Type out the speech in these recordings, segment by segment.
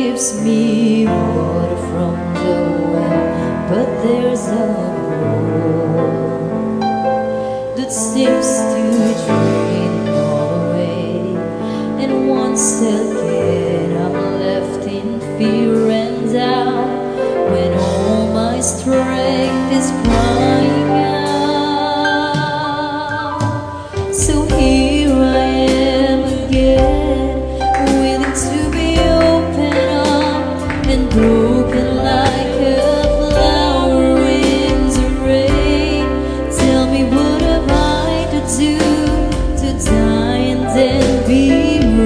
gives me water from the well, but there's a hole that seems to drain all away. And once again I'm left in fear and doubt, when all my strength is crying out. So here I am again, willing to be open up and broken like a flower in the rain. Tell me, what have I to do to die and then be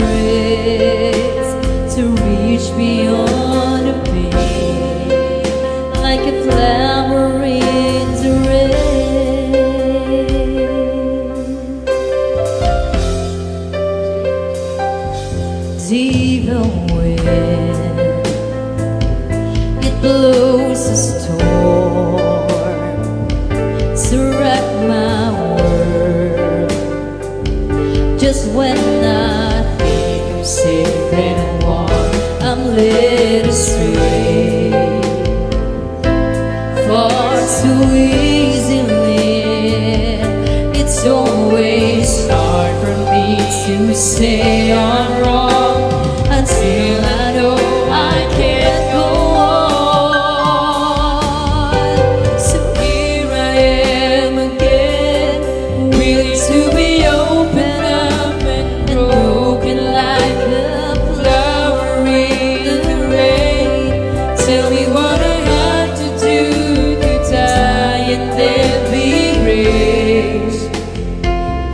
raised, to reach beyond the pain, like a flower in the rain. Even when it blows a storm to wreck my world, just when I think I'm safe and warm, I'm led astray far too easily. It's always hard for me to say I'm wrong until I know I can't go on. So here I am again, willing to be open up and broken like a flower in the rain. Tell me what I have to do to die and then be raised,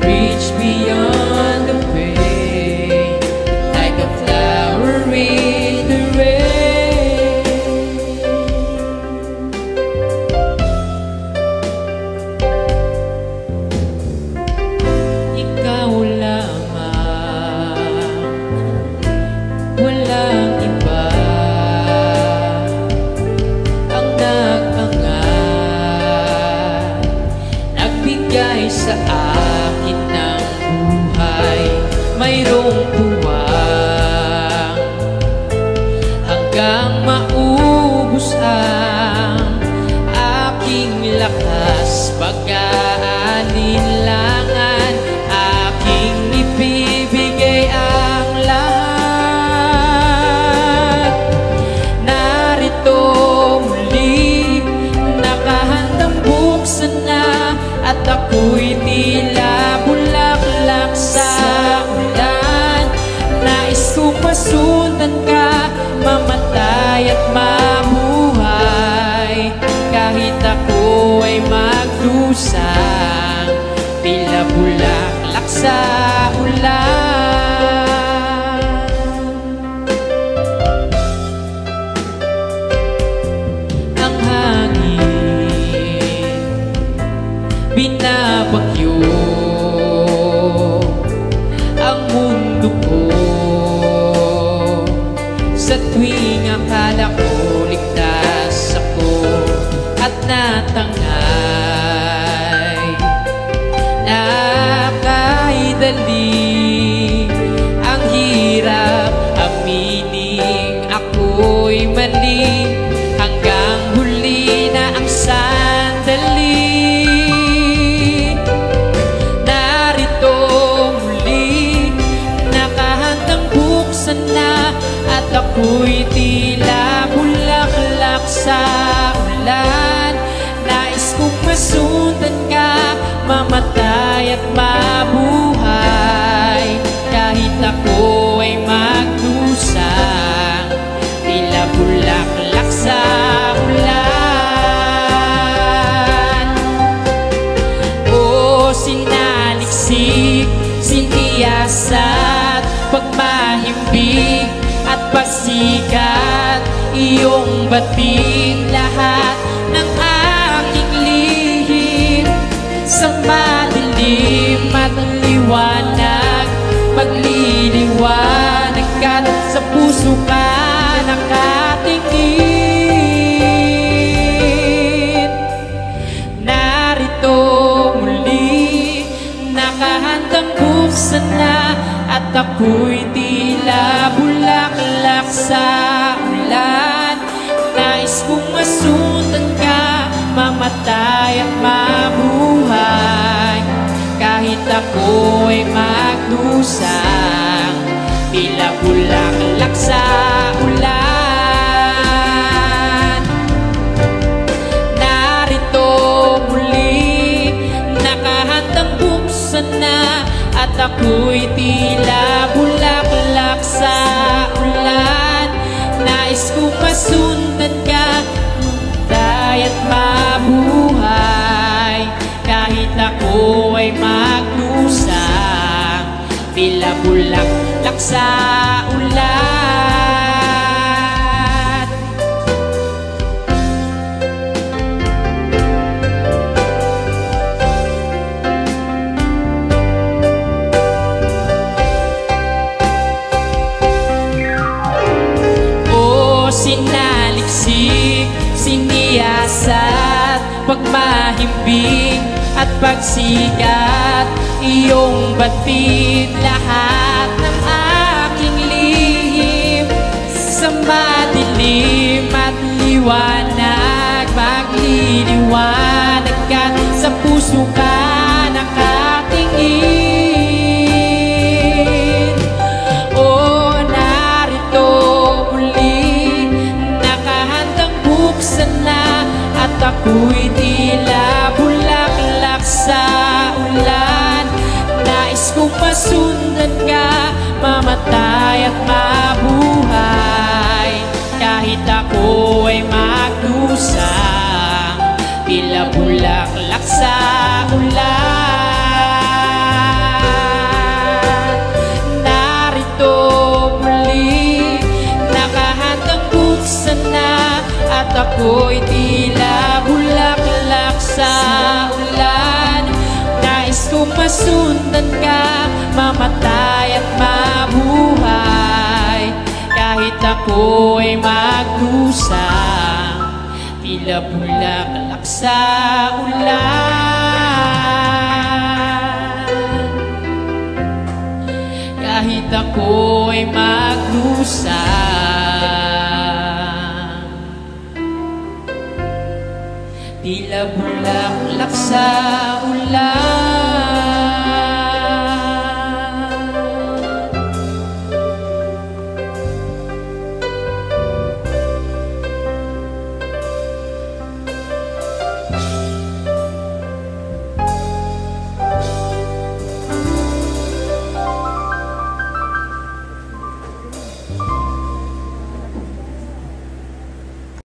reach beyond the pain, like a flower in the rain. Ikaw lamang, walang iba, ang nag-angat, nagbigay sa akin ng buhay, mayroong puwang hanggang maubos ang aking lakas. Pag-aalinlangan, aking ibibigay ang lahat. Narito muli, nakahandang buksan na, at ako'y tila bulaklak sa ulan. Nais kong masundan ka, mamatay at mabuhay, kahit ako ay magdusang, tila bulaklak sa ulan. Ang hangin binabagyo ang mundo ko, sa tuwing akala ko ligtas ako at natangay. Nakahidali ang hirap, aminin ako'y mali, hanggang huli na ang sandali. Narito muli, nakahandang buksan na, at ako'y tila bulaklak sa ulan. Nais kong masundan ka, mamatay at mabuhay, kahit ako ay magdusang, tila bulaklak sa ulan. O sinaliksik, siniyasat, pagmahimbing at pasikat, iyong batid lahat ng aking lihim. Sa madilim at liwanag, magliliwanag ka, sa puso ka nakatingin. Narito muli, nakahandang buksan na, at ako'y tila bulaklak sa ulan. Nais kong masundan ka, mamatay at mabuhay. Kahit ako ay magdusang, tila bulaklak sa ulan. Narito muli, nakahandang buksan na, at ako'y tila bulaklak sa ulan. Nais kong masundan ka, mamatay at mabuhay. Kahit ako ay magdusang, tila bulaklak sa ulan. O sinaliksik, siniyasat, pagmahimbing at pagsikat, iyong batid lahat ng aking lihim. Sa madilim at liwanag, magliliwanag ka, sa puso ka nakatingin. O narito muli, nakahandang buksan na, at ako'y tila bulaklak sa ulan. Nais kong masundan ka, mamatay at mabuhay. Kahit ako ay magdusang, tila bulaklak sa ulan. Narito muli, nakahandang buksan na, at ako'y tila bulaklak sa ulan. Nais kong masundan ka, mamatay at mabuhay. Kahit ako ay magdusang, tila bulaklak sa ulan. Kahit ako ay magdusang, tila bulaklak sa ulan.